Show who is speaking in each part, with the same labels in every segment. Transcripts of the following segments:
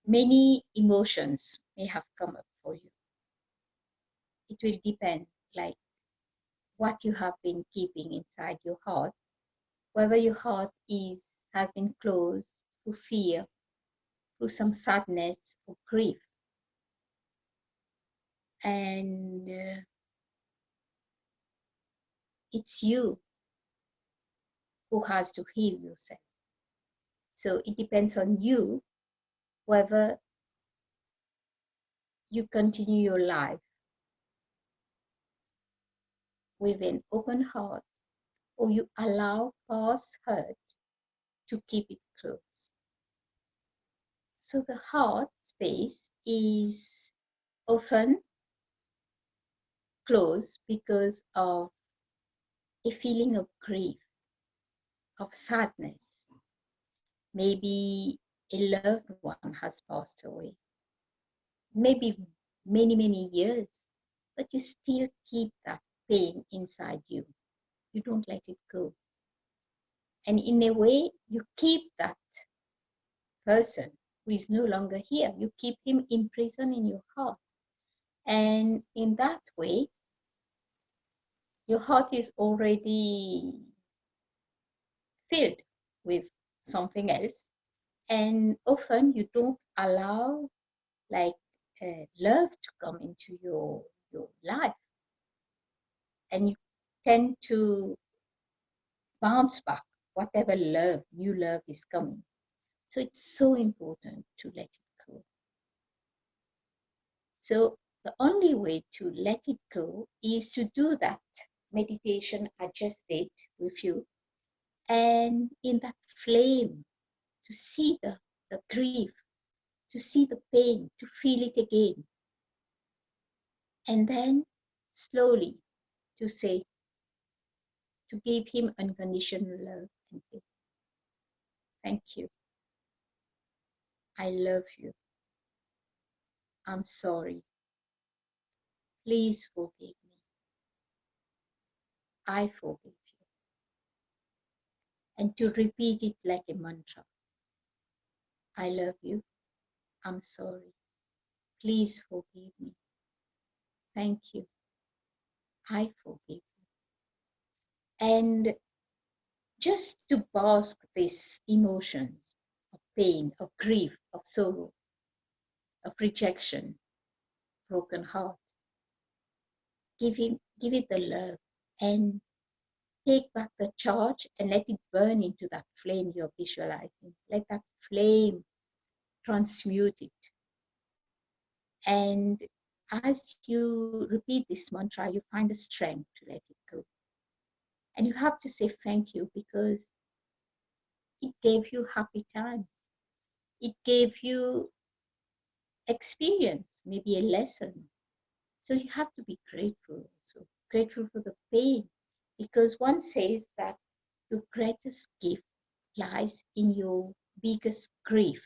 Speaker 1: many emotions may have come up for you. It will depend, like what you have been keeping inside your heart, whether your heart has been closed through fear, through some sadness or grief. And it's you who has to heal yourself. So it depends on you whether you continue your life with an open heart or you allow past hurt to keep it closed. So the heart space is often closed because of a feeling of grief, of sadness. Maybe a loved one has passed away. Maybe many, many years, but you still keep that pain inside you. You don't let it go. And in a way, you keep that person who is no longer here. You keep him imprisoned in your heart. And in that way, your heart is already filled with something else. And often you don't allow like love to come into your life. And you tend to bounce back whatever new love is coming. So it's so important to let it go. So the only way to let it go is to do that meditation I just did with you. And in that flame, to see the grief, to see the pain, to feel it again. And then slowly to say, to give him unconditional love and say, thank you. I love you. I'm sorry. Please forgive me. I forgive you. And to repeat it like a mantra. I love you. I'm sorry. Please forgive me. Thank you. I forgive you. And just to bask these emotions of pain, of grief, of sorrow, of rejection, broken heart. Give it the love and take back the charge and let it burn into that flame you're visualizing. Let that flame transmute it. And as you repeat this mantra, you find the strength to let it go. And you have to say thank you because it gave you happy times. It gave you experience, maybe a lesson. So you have to be grateful also, grateful for the pain, because one says that your greatest gift lies in your biggest grief.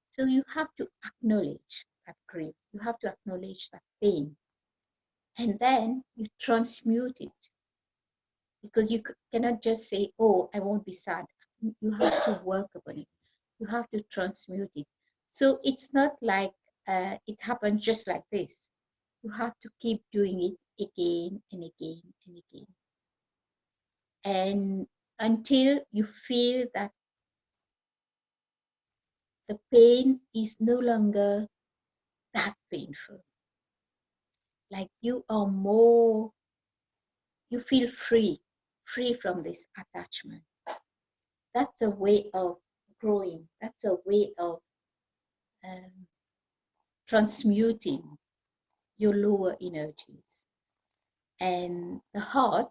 Speaker 1: So you have to acknowledge that grief. You have to acknowledge that pain. And then you transmute it. Because you cannot just say, oh, I won't be sad. You have to work upon it. You have to transmute it. So it's not like it happens just like this. You have to keep doing it again and again and again. And until you feel that the pain is no longer that painful. Like you are more, you feel free from this attachment. That's a way of growing. That's a way of transmuting your lower energies. And the heart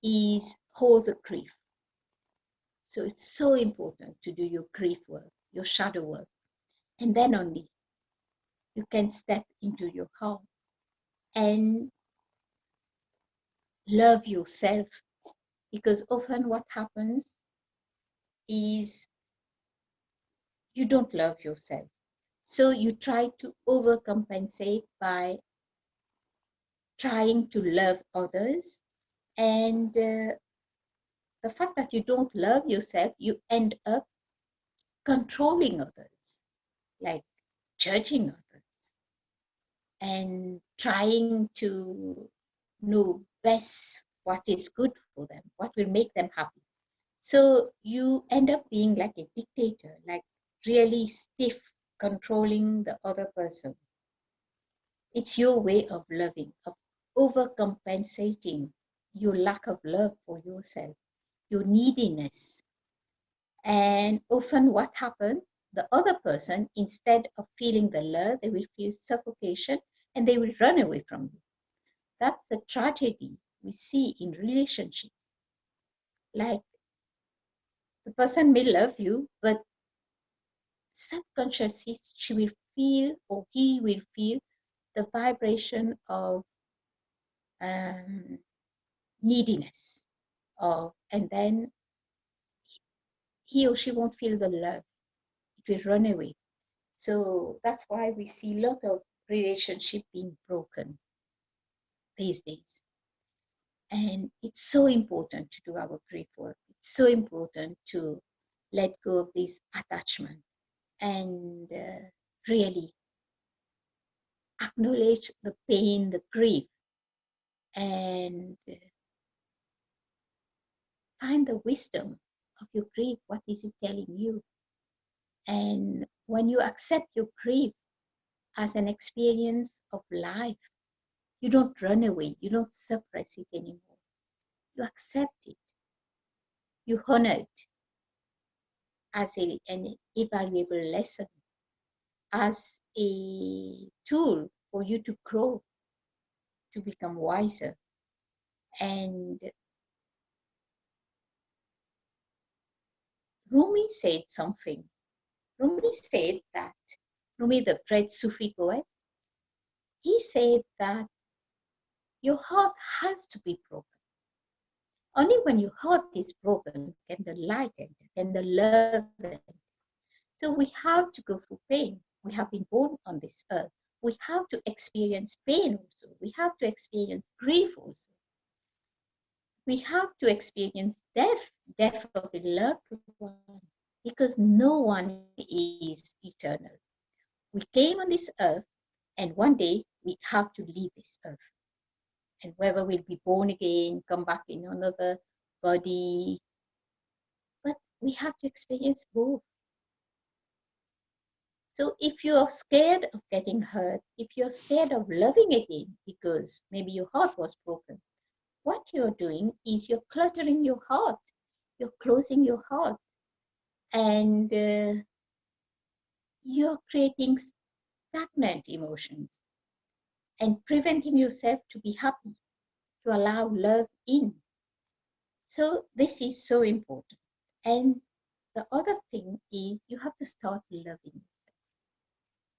Speaker 1: is hold the grief. So it's so important to do your grief work, your shadow work. And then only you can step into your heart and love yourself. Because often what happens is you don't love yourself. So you try to overcompensate by trying to love others. And the fact that you don't love yourself, you end up controlling others, like judging others, and trying to know best what is good for them, what will make them happy. So you end up being like a dictator, like really stiff, controlling the other person. It's your way of loving, of overcompensating your lack of love for yourself, your neediness. And often what happens, the other person, instead of feeling the love, they will feel suffocation and they will run away from you. That's the tragedy we see in relationships. Like the person may love you, but subconsciously she will feel or he will feel the vibration of um, neediness, and then he or she won't feel the love. It will run away. So that's why we see a lot of relationship being broken these days. And it's so important to do our grief work. It's so important to let go of this attachment and really acknowledge the pain, the grief, and find the wisdom of your grief. What is it telling you? And when you accept your grief as an experience of life, you don't run away, you don't suppress it anymore. You accept it, you honor it as an invaluable lesson, as a tool for you to grow, to become wiser. And Rumi said something. Rumi said that, Rumi, the great Sufi poet, he said that your heart has to be broken. Only when your heart is broken can the light enter, can the love enter. So we have to go through pain. We have been born on this earth. We have to experience pain also. We have to experience grief also. We have to experience death, death of a loved one, because no one is eternal. We came on this earth, and one day we have to leave this earth. And whether we'll be born again, come back in another body, but we have to experience both. So if you're scared of getting hurt, if you're scared of loving again because maybe your heart was broken, what you're doing is you're cluttering your heart, you're closing your heart, and you're creating stagnant emotions and preventing yourself to be happy, to allow love in. So this is so important. And the other thing is you have to start loving yourself.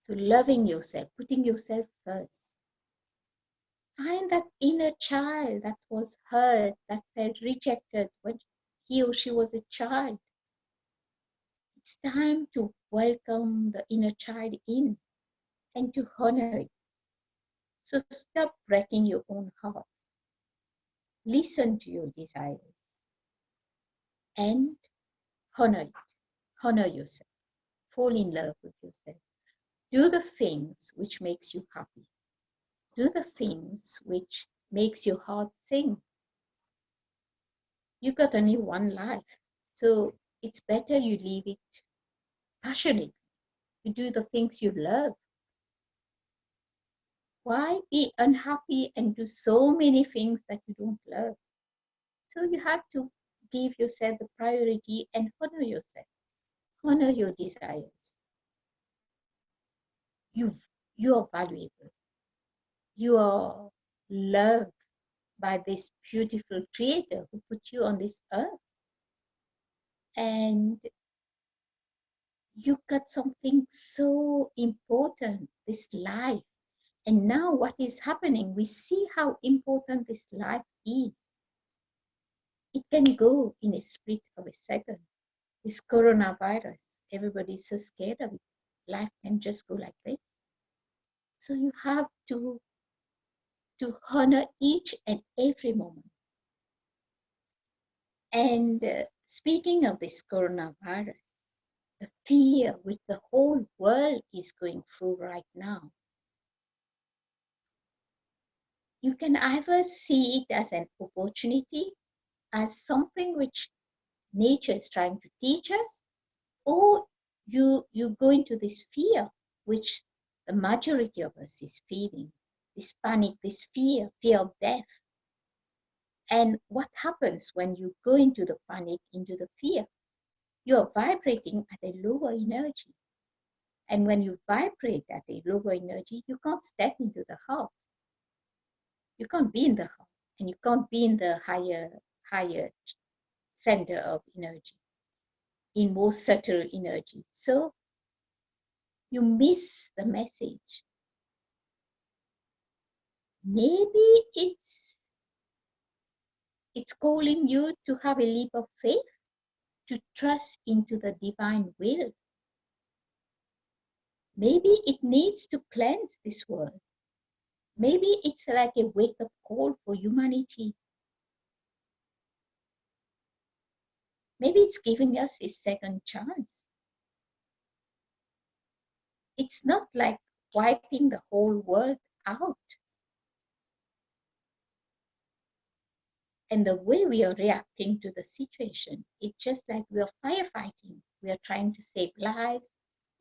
Speaker 1: So loving yourself, putting yourself first. Find that inner child that was hurt, that felt rejected when he or she was a child. It's time to welcome the inner child in and to honor it. So stop breaking your own heart. Listen to your desires and honor it. Honor yourself. Fall in love with yourself. Do the things which makes you happy. Do the things which makes your heart sing. You got only one life, so it's better you live it passionately. You do the things you love. Why be unhappy and do so many things that you don't love? So you have to give yourself the priority and honor yourself. Honor your desires. You are valuable. You are loved by this beautiful creator who put you on this earth. And you got something so important, this life. And now what is happening, we see how important this life is. It can go in a split of a second. This coronavirus, everybody's so scared of it. Life can just go like this. So you have to honor each and every moment. And speaking of this coronavirus, the fear which the whole world is going through right now. You can either see it as an opportunity, as something which nature is trying to teach us, or you go into this fear which the majority of us is feeling, this panic, this fear of death. And what happens when you go into the panic, into the fear? You are vibrating at a lower energy. And when you vibrate at a lower energy, you can't step into the heart. You can't be in the heart, and you can't be in the higher center of energy, in more subtle energy. So you miss the message. Maybe it's calling you to have a leap of faith, to trust into the divine will. Maybe it needs to cleanse this world. Maybe it's like a wake-up call for humanity. Maybe it's giving us a second chance. It's not like wiping the whole world out. And the way we are reacting to the situation, it's just like we are firefighting. We are trying to save lives.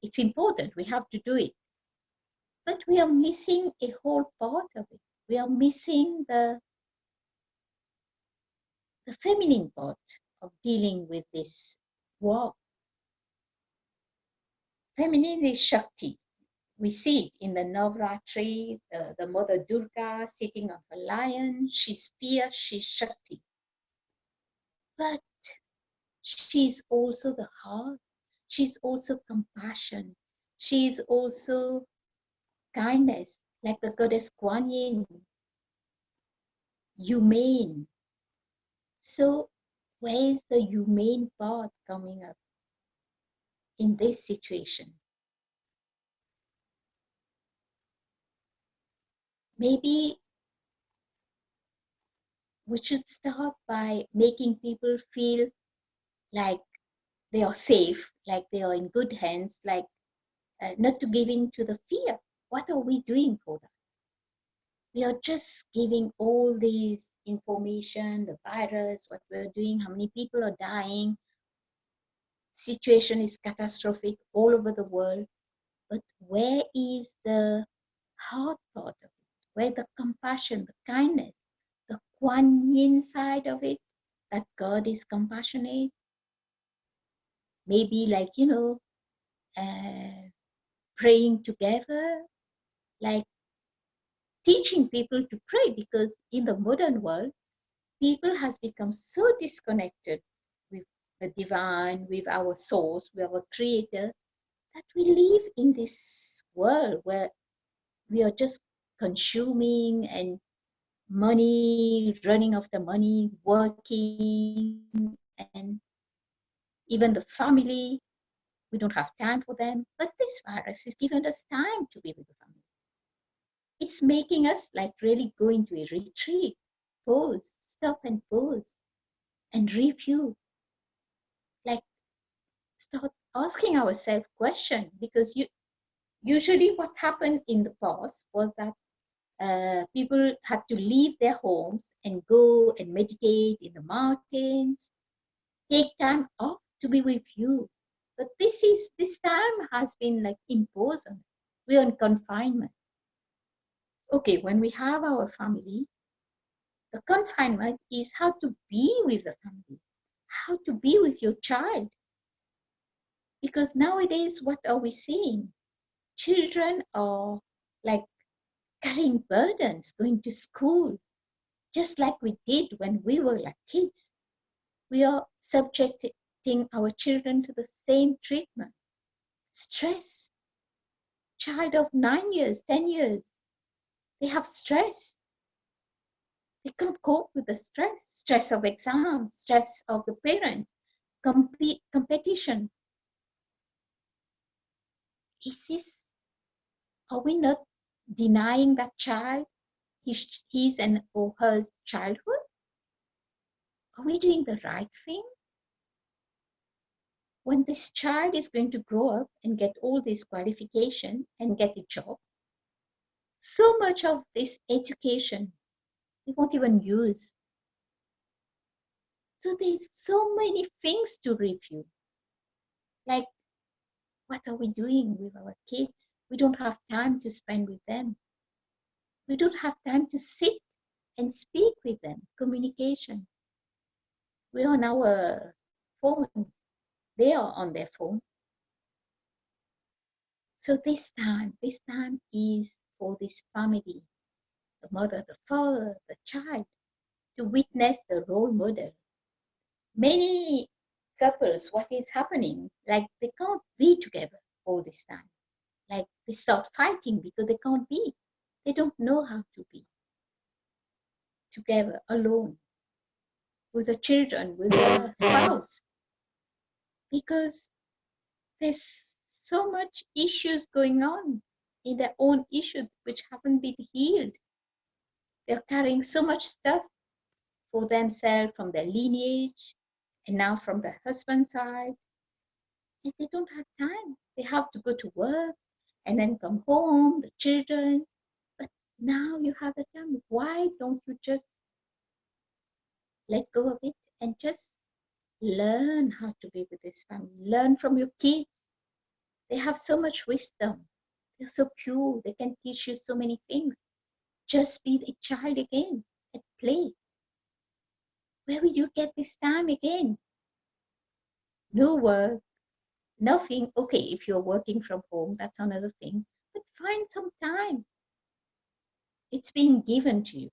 Speaker 1: It's important, we have to do it. But we are missing a whole part of it. We are missing the feminine part of dealing with this war. Feminine is Shakti. We see it in the Navratri, the Mother Durga sitting on her lion. She's fierce, she's Shakti. But she's also the heart. She's also compassion. She's also kindness, like the goddess Kuan Yin, humane. So where is the humane part coming up in this situation? Maybe we should start by making people feel like they are safe, like they are in good hands, like not to give in to the fear. What are we doing for that? We are just giving all these information, the virus, what we're doing, how many people are dying. Situation is catastrophic all over the world. But where is the heart part of it? Where the compassion, the kindness, the Kuan Yin side of it, that God is compassionate? Maybe like, praying together, like teaching people to pray, because in the modern world, people has become so disconnected with the divine, with our source, with our creator, that we live in this world where we are just consuming and money, running after money, working, and even the family, we don't have time for them. But this virus has given us time to be with the family. It's making us like really go into a retreat, pause, stop and pause, and review. Like start asking ourselves questions, because usually what happened in the past was that people had to leave their homes and go and meditate in the mountains, take time off to be with you. But this time has been like imposed on us. We're in confinement. Okay, when we have our family, the confinement is how to be with the family, how to be with your child. Because nowadays, what are we seeing? Children are like carrying burdens, going to school, just like we did when we were like kids. We are subjecting our children to the same treatment. Stress. Child of 9 years, 10 years, they have stress. They can't cope with the stress of exams, stress of the parents, competition. Is this, are we not denying that child his and or her childhood? Are we doing the right thing? when this child is going to grow up and get all this qualification and get a job, so much of this education they won't even use. So there's so many things to review. Like, what are we doing with our kids? We don't have time to spend with them. We don't have time to sit and speak with them. Communication. We're on our phone. They are on their phone. So this time is for this family, the mother, the father, the child, to witness the role model. Many couples, what is happening, like they can't be together all this time. Like they start fighting because they can't be. They don't know how to be together alone with the children, with the spouse, because there's so much issues going on in their own issues which haven't been healed. They're carrying so much stuff for themselves from their lineage and now from the husband's side. And they don't have time. They have to go to work and then come home, the children. But now you have the time. Why don't you just let go of it and just learn how to be with this family? Learn from your kids. They have so much wisdom. They're so pure. They can teach you so many things. Just be a child again and play. Where will you get this time again? No work, nothing. Okay, if you're working from home, that's another thing. But find some time. It's being given to you.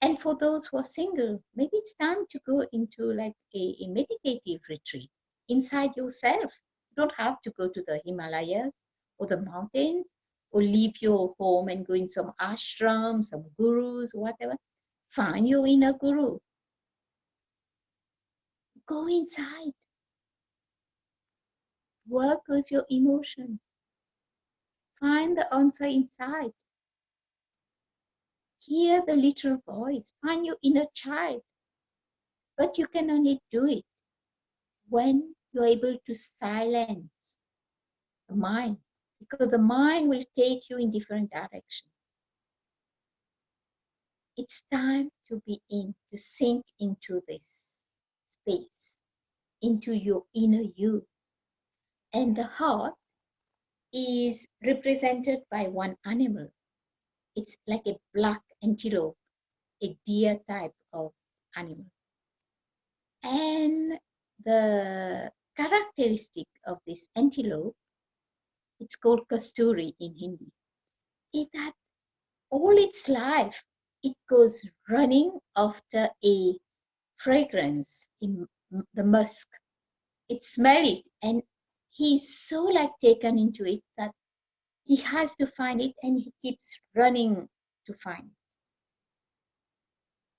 Speaker 1: And for those who are single, maybe it's time to go into like a meditative retreat inside yourself. You don't have to go to the Himalayas or the mountains or leave your home and go in some ashram, some gurus, whatever. Find your inner guru. Go inside. Work with your emotions. Find the answer inside. Hear the little voice. Find your inner child. But you can only do it when you're able to silence the mind, because the mind will take you in different directions. It's time to be to sink into this space, into your inner you. And the heart is represented by one animal. It's like a black antelope, a deer type of animal. And the characteristic of this antelope, it's called kasturi in Hindi, is that all its life it goes running after a fragrance in the musk. It smells it and he's so like taken into it that he has to find it and he keeps running to find it.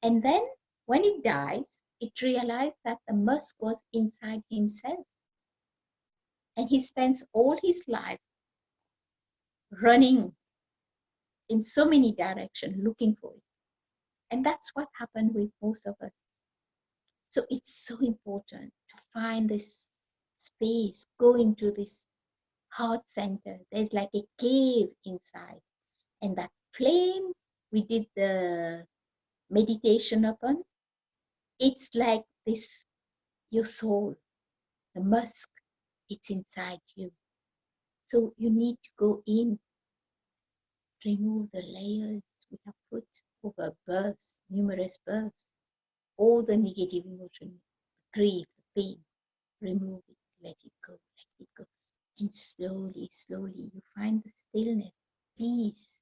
Speaker 1: And then when it dies, it realized that the musk was inside himself. And he spends all his life running in so many directions looking for it. And that's what happened with most of us. So it's so important to find this space, go into this heart center. There's like a cave inside. And that flame we did the meditation upon, it's like this, your soul, the musk, it's inside you. So you need to go in, remove the layers we have put over births, numerous births, all the negative emotion, grief, pain, remove it, let it go, let it go. And slowly, slowly you find the stillness, peace,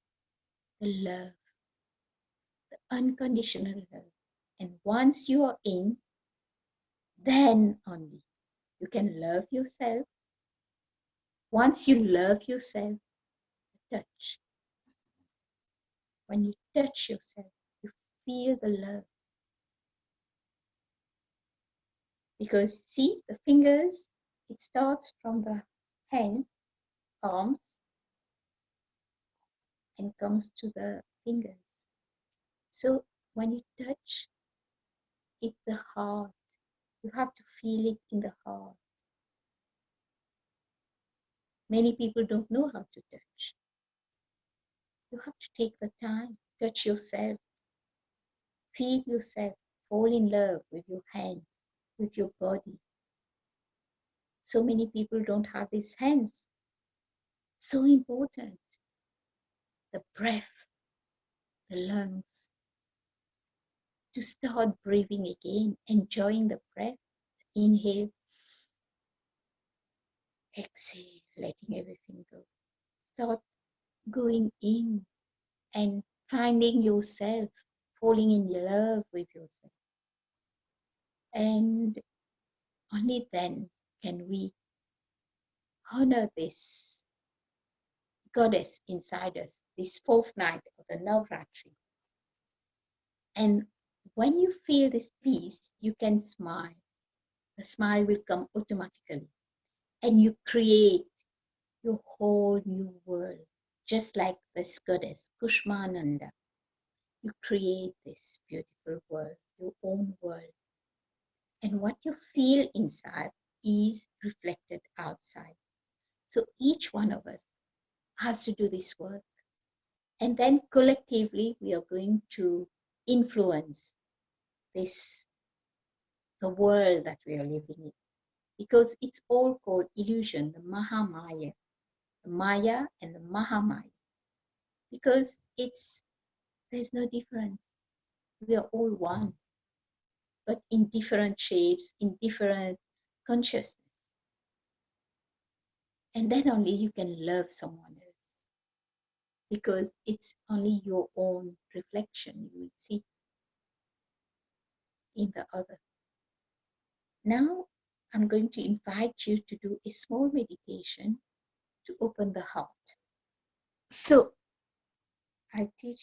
Speaker 1: the love, the unconditional love. And once you are in, then only you can love yourself. Once you love yourself, touch. When you touch yourself, you feel the love. Because see, the fingers, it starts from the hand, arms, and comes to the fingers. So when you touch, it's the heart. You have to feel it in the heart. Many people don't know how to touch. You have to take the time, touch yourself, feel yourself, fall in love with your hand, with your body. So many people don't have these hands. So important. The breath, the lungs, to start breathing again, enjoying the breath. Inhale, exhale, letting everything go. Start going in and finding yourself, falling in love with yourself. And only then can we honor this goddess inside us, this fourth night of the Navratri. And when you feel this peace, you can smile. The smile will come automatically. And you create your whole new world, just like this goddess, Kushmananda. You create this beautiful world, your own world. And what you feel inside is reflected outside. So each one of us has to do this work. And then collectively, we are going to influence this, the world that we are living in. Because it's all called illusion, the Mahamaya, the Maya and the Mahamaya. Because there's no difference. We are all one, but in different shapes, in different consciousness. And then only you can love someone else, because it's only your own reflection you will see in the other. Now, I'm going to invite you to do a small meditation to open the heart. So, I teach